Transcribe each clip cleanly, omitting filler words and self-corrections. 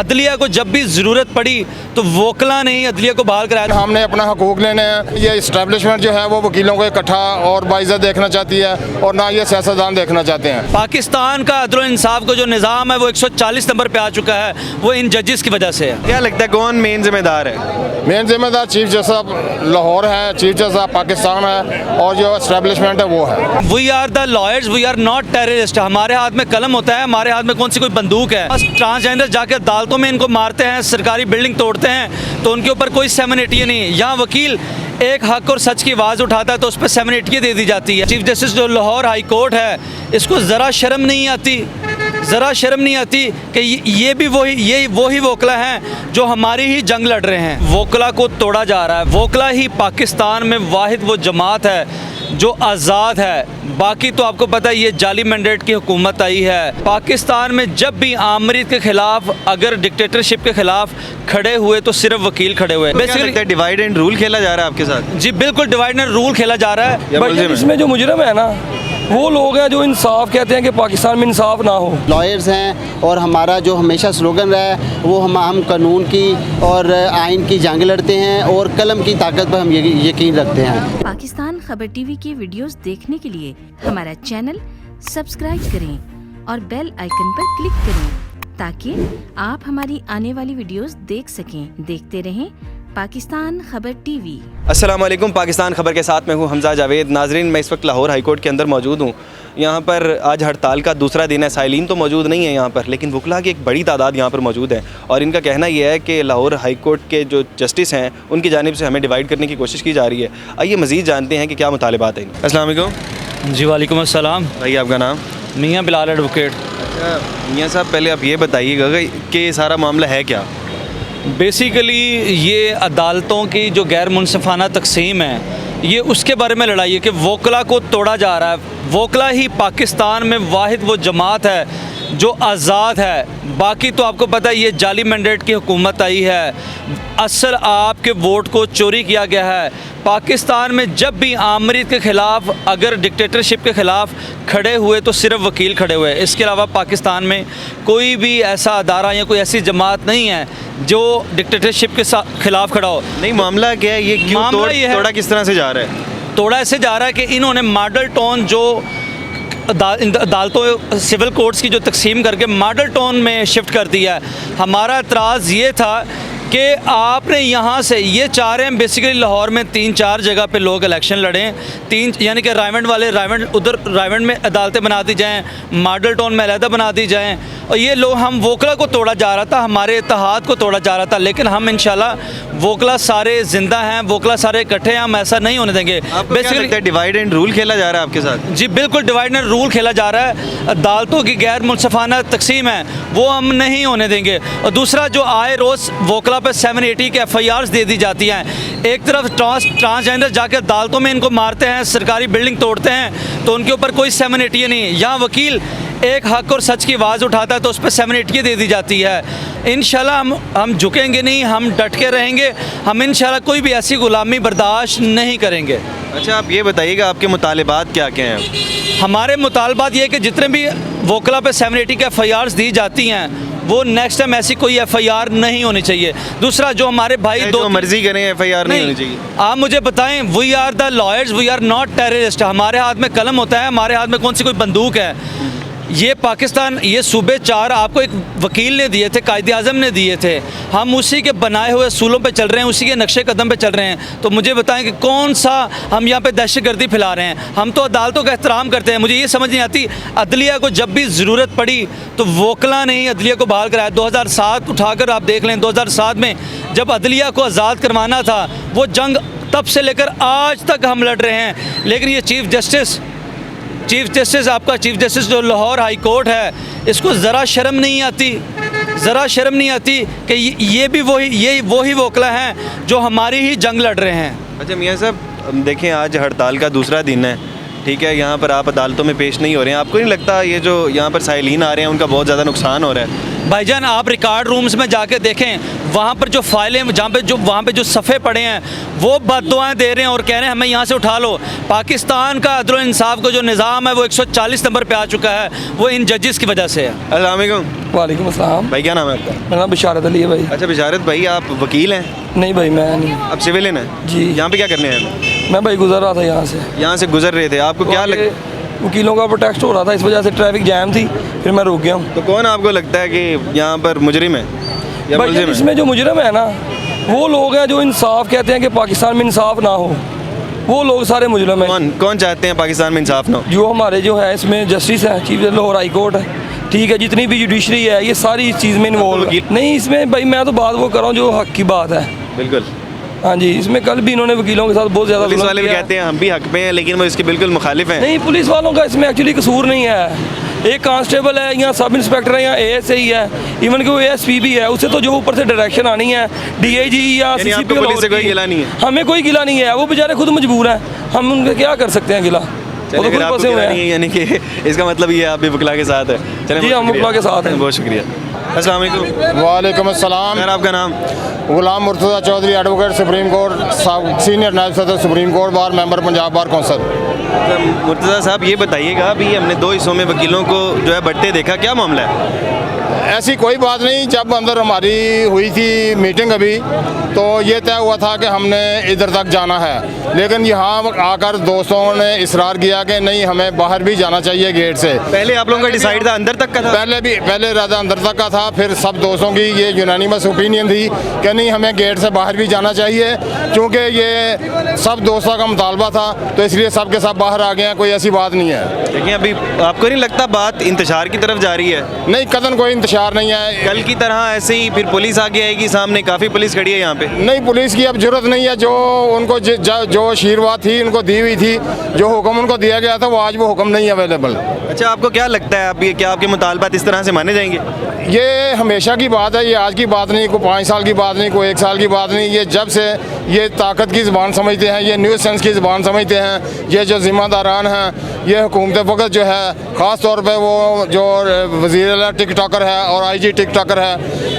अदलिया को जब भी ज़रूरत पड़ी तो वोकला ने ही अदलिया को बहाल कराया। हमने अपना हकूक़ लेने हैं। ये इस्टेब्लिशमेंट जो है वो वकीलों को इकट्ठा और बाइज़्ज़त देखना चाहती है और ना ये सियासतदान देखना चाहते हैं। पाकिस्तान का अदल इंसाफ का जो निज़ाम है वो 140 नंबर पे आ चुका है, वो इन जजेस की वजह से है। क्या लगता है कौन मेन जिम्मेदार है? मेन जिम्मेदार चीफ जस्टिस लाहौर है, चीफ जस्टिस पाकिस्तान है और जो इस्टेब्लिशमेंट है वो है। We are the lawyers, we are not terrorist. हमारे हाथ में कलम होता है, हमारे हाथ में कौन सी कोई बंदूक है। बस ट्रांसजेंडर जाके अदालतों में इनको मारते हैं, सरकारी बिल्डिंग तोड़ते हैं तो उनके ऊपर कोई 780 नहीं। यहाँ वकील एक हक और सच की आवाज़ उठाता है तो उस पर 780 दे दी जाती है। चीफ जस्टिस जो लाहौर हाई कोर्ट है, इसको ज़रा शर्म नहीं आती, ज़रा शर्म नहीं आती कि ये भी वही वोकला हैं जो हमारी ही जंग लड़ रहे हैं। वोकला को तोड़ा जा रहा है। वोकला ही पाकिस्तान में वाहिद वो जमात है जो आज़ाद है। बाकी तो आपको पता है ये जाली मैंडेट की हुकूमत आई है। पाकिस्तान में जब भी आमरीत के ख़िलाफ़ अगर डिक्टेटरशिप के ख़िलाफ़ खड़े हुए तो सिर्फ वकील खड़े हुए। बेसिकली डिवाइड एंड रूल खेला जा रहा है आपके साथ? जी बिल्कुल, डिवाइड एंड रूल खेला जा रहा है। इसमें जो मुजरम है ना वो लोग हैं जो इंसाफ कहते हैं कि पाकिस्तान में इंसाफ ना हो। लॉयर्स हैं और हमारा जो हमेशा स्लोगन रहा है वो हम कानून की और आइन की जंग लड़ते हैं और कलम की ताकत पर हम यकीन रखते हैं। पाकिस्तान खबर टीवी के वीडियोस देखने के लिए हमारा चैनल सब्सक्राइब करें और बेल आइकन पर क्लिक करें ताकि आप हमारी आने वाली वीडियोस देख सकें। देखते रहें पाकिस्तान खबर टीवी। अस्सलाम वालेकुम, पाकिस्तान खबर के साथ मैं हूं हमजा जावेद। नाजरीन, मैं इस वक्त लाहौर हाई कोर्ट के अंदर मौजूद हूं। यहां पर आज हड़ताल का दूसरा दिन है। साइलिन तो मौजूद नहीं है यहां पर, लेकिन वकला की एक बड़ी तादाद यहां पर मौजूद है और इनका कहना यह है कि लाहौर हाई कोर्ट के जो जस्टिस हैं उनकी जानिब से हमें डिवाइड करने की कोशिश की जा रही है। आइए मज़ीद जानते हैं कि क्या मुतालिबात है। अस्सलाम वालेकुम। जी वालेकुम अस्सलाम। भाई आपका नाम? मियाँ बिलाल एडवोकेट। मियाँ साहब, पहले आप ये बताइएगा कि सारा मामला है क्या? बेसिकली ये अदालतों की जो गैर मुनसिफाना तकसीम है ये उसके बारे में लड़ाई है कि वोकला को तोड़ा जा रहा है। वोकला ही पाकिस्तान में वाहिद वो जमात है जो आज़ाद है। बाकी तो आपको पता है ये जाली मैंडेट की हुकूमत आई है। असल आपके वोट को चोरी किया गया है। पाकिस्तान में जब भी आमरीत के ख़िलाफ़ अगर डिक्टेटरशिप के ख़िलाफ़ खड़े हुए तो सिर्फ वकील खड़े हुए। इसके अलावा पाकिस्तान में कोई भी ऐसा अदारा या कोई ऐसी जमात नहीं है जो डिक्टेटरशिप के ख़िलाफ़ खड़ा हो। नहीं, मामला क्या है? ये क्यों तोड़ा किस तरह से जा रहा है? तोड़ा ऐसे जा रहा है कि इन्होंने मॉडल टाउन जो अदालतों सिविल कोर्ट्स की जो तकसीम करके मॉडल टाउन में शिफ्ट कर दिया है। हमारा एतराज़ ये था कि आपने यहाँ से ये चाह रहे हैं बेसिकली लाहौर में 3-4 जगह पे लोग इलेक्शन लड़ें। यानी कि रायवंड वाले उधर रायवंड में अदालतें बना दी जाएँ, मॉडल टाउन में अलहदा बना दी जाएँ। और ये लोग हम वोकला को तोड़ा जा रहा था, हमारे इत्तेहाद को तोड़ा जा रहा था, लेकिन हम इंशाल्लाह वोकला सारे ज़िंदा हैं, वोकला सारे इकट्ठे हैं, हम ऐसा नहीं होने देंगे। बेसिकली डिवाइड एंड रूल खेला जा रहा है आपके साथ? जी बिल्कुल, डिवाइड एंड रूल खेला जा रहा है। अदालतों की गैर मुनसिफाना तकसीम है वो हम नहीं होने देंगे। और दूसरा जो आए रोज़ वोकला पे 780 के FIRs दे दी जाती हैं। एक तरफ ट्रांसजेंडर जाके अदालतों में इनको मारते हैं, सरकारी बिल्डिंग तोड़ते हैं तो उनके ऊपर कोई 780 नहीं। यहाँ वकील एक हक और सच की आवाज़ उठाता है तो उस पर 780 दे दी जाती है। इंशाल्लाह हम झुकेंगे नहीं, हम डट के रहेंगे। हम इंशाल्लाह कोई भी ऐसी गुलामी बर्दाश्त नहीं करेंगे। अच्छा, आप ये बताइएगा आपके मुतालिबात क्या क्या हैं? हमारे मुतालबात ये है कि जितने भी वोकला पे 780 के FIRs दी जाती हैं वो नेक्स्ट टाइम ऐसी कोई FIR नहीं होनी चाहिए। दूसरा जो हमारे भाई जो मर्जी करें FIR नहीं होनी चाहिए। आप मुझे बताएं, we are the lawyers, we are not terrorist. हमारे हाथ में कलम होता है, हमारे हाथ में कौन सी कोई बंदूक है। ये पाकिस्तान, ये सूबे 4 आपको एक वकील ने दिए थे, कायदे आज़म ने दिए थे। हम उसी के बनाए हुए असूलों पे चल रहे हैं, उसी के नक्शे कदम पे चल रहे हैं। तो मुझे बताएं कि कौन सा हम यहाँ पे दहशतगर्दी फैला रहे हैं। हम तो अदालतों का एहतराम करते हैं। मुझे ये समझ नहीं आती, अदलिया को जब भी ज़रूरत पड़ी तो वोकला ने ही अदलिया को बहाल कराया। 2007 उठाकर आप देख लें, 2007 में जब अदलिया को आज़ाद करवाना था वो जंग तब से लेकर आज तक हम लड़ रहे हैं। लेकिन ये चीफ जस्टिस आपका चीफ जस्टिस जो लाहौर हाई कोर्ट है, इसको ज़रा शर्म नहीं आती, ज़रा शर्म नहीं आती कि ये भी वही वोकला हैं जो हमारी ही जंग लड़ रहे हैं। अच्छा मियाँ साहब, देखें आज हड़ताल का दूसरा दिन है, ठीक है, यहाँ पर आप अदालतों में पेश नहीं हो रहे हैं, आपको नहीं लगता ये जो यहाँ पर साइलिन आ रहे हैं उनका बहुत ज़्यादा नुकसान हो रहा है? भाईजान आप रिकॉर्ड रूम्स में जाके देखें, वहाँ पर जो फाइलें जहाँ पे जो वहाँ पे जो सफ़े पड़े हैं वो बद्दुआएं दे रहे हैं और कह रहे हैं हमें यहाँ से उठा लो। पाकिस्तान का अदल और इंसाफ का जो निज़ाम है वो 140 नंबर पे आ चुका है, वो इन जजेस की वजह से है। अस्सलाम वालेकुम। वालेकुम अस्सलाम। भाई क्या नाम है आपका? मेरा नाम बिशारत अली है भाई। अच्छा बिशारत भाई, आप वकील हैं? नहीं भाई मैं नहीं। आप सिविलियन हैं जी। यहाँ पे क्या करने हैं? मैं भाई गुजर रहा था यहाँ से। यहाँ से गुजर रहे थे, आपको क्या लग वकीलों का प्रोटेस्ट हो रहा था, इस वजह से ट्रैफिक जैम थी, फिर मैं रुक गया हूँ। तो कौन आपको लगता है कि यहाँ पर मुजरिम है या भाई मुलजिम है? इसमें जो मुजरम है ना, वो लोग हैं जो इंसाफ कहते हैं कि पाकिस्तान में इंसाफ ना हो, वो लोग सारे मुजरम हैं। कौन कौन चाहते हैं पाकिस्तान में इंसाफ ना हो? जो हमारे जो है इसमें जस्टिस हैं, chief justice Lahore high court है, ठीक है, जितनी भी जुडिशरी है ये सारी इस चीज़ में इन्वॉल्व है। नहीं इसमें भाई मैं तो बात वो कर रहा हूँ जो हक की बात है। बिल्कुल। हाँ जी, इसमें कल भी इन्होंने वकीलों के साथ बहुत ज़्यादा पुलिस जुल्म वाले भी किया है। कहते हैं हम भी हक पे हैं, लेकिन वो इसके बिल्कुल मुखालिफ हैं। नहीं पुलिस वालों का इसमें एक्चुअली कसूर नहीं है। एक कांस्टेबल है या सब इंस्पेक्टर है या एएसआई है, इवन कि वो एएसपी भी है, उससे तो जो ऊपर से डायरेक्शन आनी है डीआईजी या यानी आपको सीसीपी पुलिस से कोई गिला नहीं है? हमें कोई गिला नहीं है, वो बेचारे खुद मजबूर हैं, हम उनका क्या कर सकते हैं गिला। वो चलिए, तो अगर खुद आपको फंसे हुए गिला नहीं हैं। है, यानी कि इसका मतलब ये है आप भी वकला के साथ है। चलिए, जी, बहुत हम शुक्रिया। वकला के साथ हैं। बहुत शुक्रिया। अस्सलाम वालेकुम। वालेकुम अस्सलाम। सर आपका नाम? Ghulam Murtaza Chaudhry, advocate, supreme court, senior नायब सदर supreme court bar, member Punjab bar council. Murtaza साहब ये बताइएगा, अभी हमने 2 हिस्सों में वकीलों को जो है बंटते देखा, क्या मामला है? ऐसी कोई बात नहीं। जब अंदर हमारी हुई थी मीटिंग अभी, तो ये तय हुआ था कि हमने इधर तक जाना है, लेकिन यहाँ आकर दोस्तों ने इसरार किया कि नहीं हमें बाहर भी जाना चाहिए गेट से। पहले आप लोगों का डिसाइड था अंदर तक का था? पहले इरादा अंदर तक का था, फिर सब दोस्तों की ये यूनानिमस ओपिनियन थी कि नहीं हमें गेट से बाहर भी जाना चाहिए, क्योंकि ये सब दोस्तों का मुतालबा था, तो इसलिए सब के सब बाहर आ गए हैं, कोई ऐसी बात नहीं है। लेकिन अभी आपको नहीं लगता बात इंतशार की तरफ जा रही है? नहीं, कतन कोई इंतशार नहीं है। कल की तरह ऐसे ही फिर पुलिस आगे आएगी, सामने काफ़ी पुलिस खड़ी है यहाँ पे। नहीं, पुलिस की अब जरूरत नहीं है। जो उनको जो आशीर्वाद थी उनको दी हुई थी, जो हुक्म उनको दिया गया था, वो आज वो हुक्म नहीं अवेलेबल। अच्छा, आपको क्या लगता है, आप ये क्या आपके मुतालबात इस तरह से माने जाएंगे? ये हमेशा की बात है, ये आज की बात नहीं, कोई 5 साल की बात नहीं, कोई 1 साल की बात नहीं। ये जब से ये ताकत की ज़बान समझते हैं, ये न्यूज़ सेंस की ज़बान समझते हैं, ये जो ज़िम्मेदारान हैं, ये हुकूमत वक्त जो है, ख़ास तौर पे वो जो वज़ीर टिकटॉकर है और आईजी टिकटॉकर है,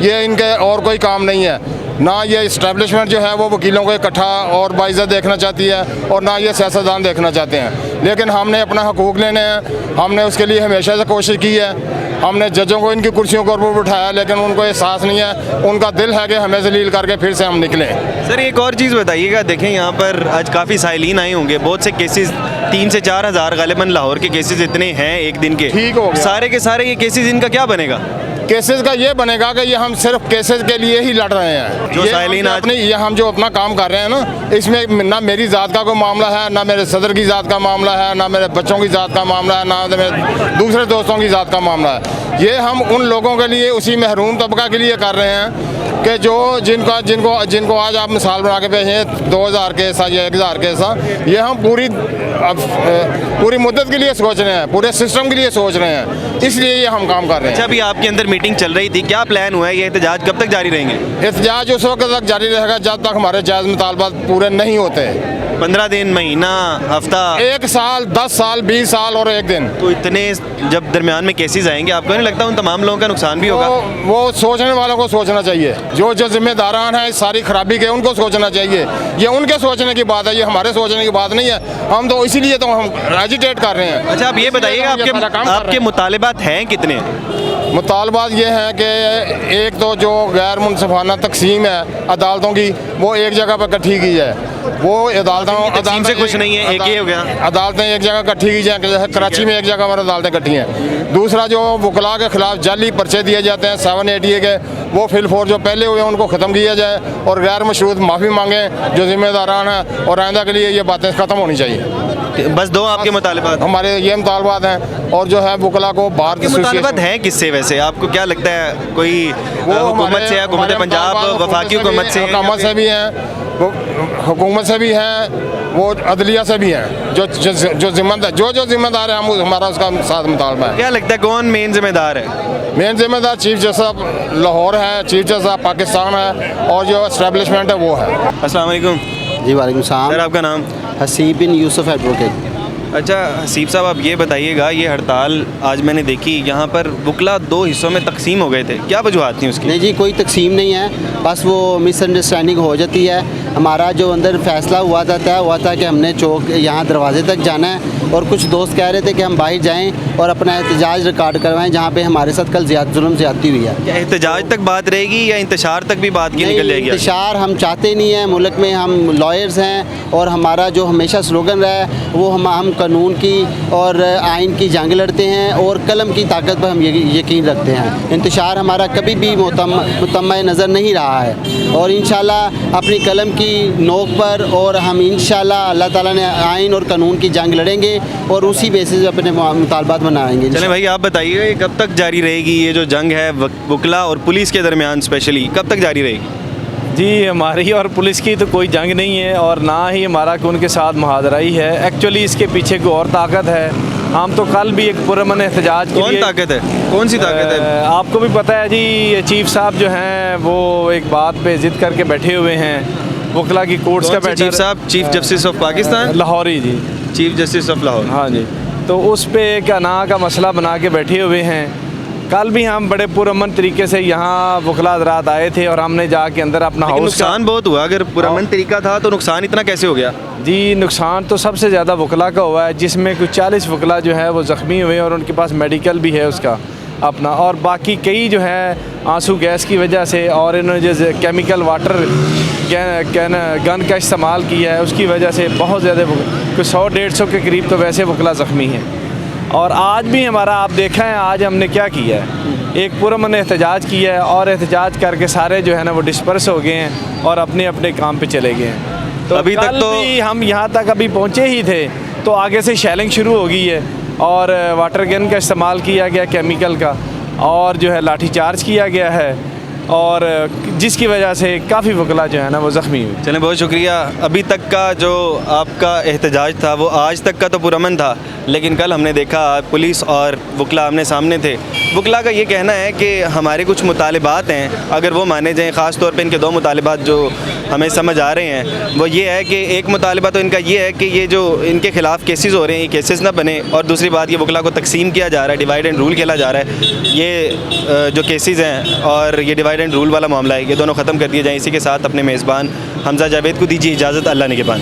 ये इनके और कोई काम नहीं है। ना ये इस्टेब्लिशमेंट जो है वो वकीलों को इकट्ठा और बाइज़्ज़त देखना चाहती है, और ना ये सियासतदान देखना चाहते हैं। लेकिन हमने अपना हकूक़ लेने हैं, हमने उसके लिए हमेशा से कोशिश की है। हमने जजों को इनकी कुर्सियों को ऊपर उठाया, लेकिन उनको एहसास नहीं है, उनका दिल है कि हमें जलील करके फिर से हम निकलें। सर एक और चीज़ बताइएगा, देखें यहाँ पर आज काफ़ी साइलिन आए होंगे, बहुत से केसेस 3 से 4 हज़ार गालिबन लाहौर के केसेस इतने हैं एक दिन के। ठीक हो गया। सारे के सारे ये केसेस, इनका क्या बनेगा? केसेस का ये बनेगा कि ये हम सिर्फ केसेस के लिए ही लड़ रहे हैं। जो साइलिन आज ये हम जो अपना काम कर रहे हैं ना, इसमें ना मेरी ज़ात का कोई मामला है, ना मेरे सदर की ज़ात का मामला है, ना मेरे बच्चों की ज़ात का मामला है, ना मेरे दूसरे दोस्तों की ज़ात का मामला है। ये हम उन लोगों के लिए, उसी महरूम तबका के लिए कर रहे हैं कि जो जिनको आज आप मिसाल बना के भेजे 2000 केस या 1000 केस, ये हम पूरी मुद्दत के लिए सोच रहे हैं, पूरे सिस्टम के लिए सोच रहे हैं, इसलिए ये हम काम कर रहे हैं। अच्छा, अभी आपके अंदर मीटिंग चल रही थी, क्या प्लान हुआ है? ये एहतजाज कब तक जारी रहेंगे? एहतजाज उस वक्त तक जारी रहेगा जब तक हमारे जायज़ मुतालबात पूरे नहीं होते। 15 दिन, महीना, हफ्ता, 1 साल, 10 साल, 20 साल और 1 दिन। तो इतने जब दरमियान में केसेस आएंगे, आपको नहीं लगता उन तमाम लोगों का नुकसान भी होगा? वो सोचने वालों को सोचना चाहिए, जो जिम्मेदारान हैं इस सारी खराबी के, उनको सोचना चाहिए। ये उनके सोचने की बात है, ये हमारे सोचने की बात नहीं है। हम तो इसीलिए तो हम एजिटेट कर रहे हैं। अच्छा, आप ये बताइएगा आपके मुतालिबात हैं कितने? मुतालबात ये हैं कि एक तो जो गैर मुनसिफाना तकसीम है अदालतों की, वो एक जगह पर इकट्ठी की जाए। वो तकसीम से कुछ नहीं है, एक ही हो गया। अदालतें एक जगह इकट्ठी की जाए, जैसे कराची में एक जगह पर अदालतें इकट्ठी हैं। दूसरा, जो वकला के खिलाफ जाली पर्चे दिए जाते हैं 780 के, वो फिल4 जो पहले हुए हैं उनको ख़त्म किया जाए, और गैर मशरूत माफ़ी मांगें जो जिम्मेदारान हैं, और आइंदा के लिए ये बातें ख़त्म होनी चाहिए। बस 2 आपके मुतालिबात? हमारे ये मुतालबात हैं, और जो है वकला को बाहर की मुतालिबात हैं किससे वैसे? आपको क्या लगता है, कोई हुकूमत से है, हुकूमत पंजाब, वफाकी हुकूमत से, हुकूमत से भी हैं, हुकूमत से भी हैं, वो अदलिया से भी हैं, जो जिम्मेदार है, हम हमारा उसका साथ मुतालबा है। क्या लगता है कौन मेन जिम्मेदार है? मेन जिम्मेदार चीफ जस्टिस लाहौर है, चीफ जस्टिस पाकिस्तान है, और जो एस्टेब्लिशमेंट है वो है। अस्सलाम वालेकुम। जी वालेकुम सलाम। सर आपका नाम? हसीब बिन यूसुफ एडवोकेट। अच्छा हसीब साहब, आप ये बताइएगा, ये हड़ताल आज मैंने देखी, यहाँ पर वकला 2 हिस्सों में तकसीम हो गए थे, क्या वजूहत थी उसकी? नहीं जी, कोई तकसीम नहीं है, बस वो मिसअंडरस्टैंडिंग हो जाती है। हमारा जो अंदर फैसला हुआ था, तय हुआ था कि हमने चौक यहाँ दरवाजे तक जाना है, और कुछ दोस्त कह रहे थे कि हम बाहर जाएं और अपना एहतजाज रिकॉर्ड करवाएं जहाँ पे हमारे साथ कल जुल्म ज़्यादती हुई है। क्या एहतजाज तक बात रहेगी या इंतशार तक भी बात की निकल जाएगी? इंतशार हम चाहते नहीं हैं, मुल्क में हम लॉयर्स हैं और हमारा जो हमेशा स्लोगन रहा है वो हम कानून की और आइन की जंग लड़ते हैं और कलम की ताकत पर हम यकीन रखते हैं। इंतशार हमारा कभी भी मुतम्मा नज़र नहीं रहा है, और इंशाल्लाह अपनी कलम की नोक पर और हम इंशाल्लाह अल्लाह ताला ने आइन और कानून की जंग लड़ेंगे और उसी बेसिस पे अपने मुतालबात बनाएंगे। चलें भाई, आप बताइएगा ये कब तक जारी रहेगी, ये जो जंग है वकला और पुलिस के दरमियान स्पेशली, कब तक जारी रहेगी? जी, हमारी और पुलिस की तो कोई जंग नहीं है और ना ही हमारा उनके साथ मुहाजरा ही है। एक्चुअली इसके पीछे कोई और ताकत है। हम तो कल भी एक पुरअमन एहतजाज के लिए। कौन ताकत है, कौन सी ताकत है? आपको भी पता है जी, ये चीफ साहब जो हैं वो एक बात पे ज़िद करके बैठे हुए हैं। वकला की कोर्ट्स का बैठा। चीफ साहब, चीफ जस्टिस ऑफ पाकिस्तान, लाहौरी जी, चीफ जस्टिस ऑफ लाहौर। हाँ जी, तो उस पे एक अना का मसला बना के बैठे हुए हैं। कल भी हम बड़े पुरअमन तरीके से यहाँ वकला हज़रात आए थे और हमने जाके अंदर अपना हाउस नुकसान बहुत हुआ। अगर पुरअमन तरीका था तो नुकसान इतना कैसे हो गया? जी, नुकसान तो सबसे ज़्यादा वकला का हुआ है, जिसमें कुछ 40 वकला जो है वो ज़ख्मी हुए और उनके पास मेडिकल भी है उसका अपना, और बाकी कई जो है आंसू गैस की वजह से और इन्होंने जैसे केमिकल वाटर गन का इस्तेमाल किया है उसकी वजह से बहुत ज़्यादा कुछ 100-150 के करीब तो वैसे वकला ज़ख्मी हैं। और आज भी हमारा आप देखा है, आज हमने क्या किया है, एक पुरअमन एहतजाज किया है और एहतजाज करके सारे जो है ना वो डिस्पर्स हो गए हैं और अपने अपने काम पे चले गए हैं। तो अभी तक तो भी हम यहाँ तक अभी पहुँचे ही थे तो आगे से शेलिंग शुरू हो गई है और वाटर गन का इस्तेमाल किया गया, केमिकल का, और जो है लाठी चार्ज किया गया है, और जिसकी वजह से काफ़ी वकला जो है ना वो ज़ख्मी हुए। चलें, बहुत शुक्रिया। अभी तक का जो आपका एहतजाज था वो आज तक का तो पुरअमन था, लेकिन कल हमने देखा पुलिस और वकला आमने सामने थे। वकला का ये कहना है कि हमारे कुछ मुतालिबात हैं, अगर वो माने जाएँ, ख़ास तौर पे इनके 2 मुतालिबात जो हमें समझ आ रहे हैं वो ये है कि एक मुतालिबा तो इनका ये है कि ये जो इनके ख़िलाफ़ केसेस हो रहे हैं ये केसेस ना बने, और दूसरी बात ये वकला को तकसीम किया जा रहा है, डिवाइड एंड रूल खेला जा रहा है। ये जो केसेस हैं और ये डिवाइड एंड रूल वाला मामला है, ये दोनों ख़त्म कर दिए जाएँ। इसी के साथ अपने मेज़बान हमज़ा जावेद को दीजिए इजाज़त। अल्लाह निगहबान।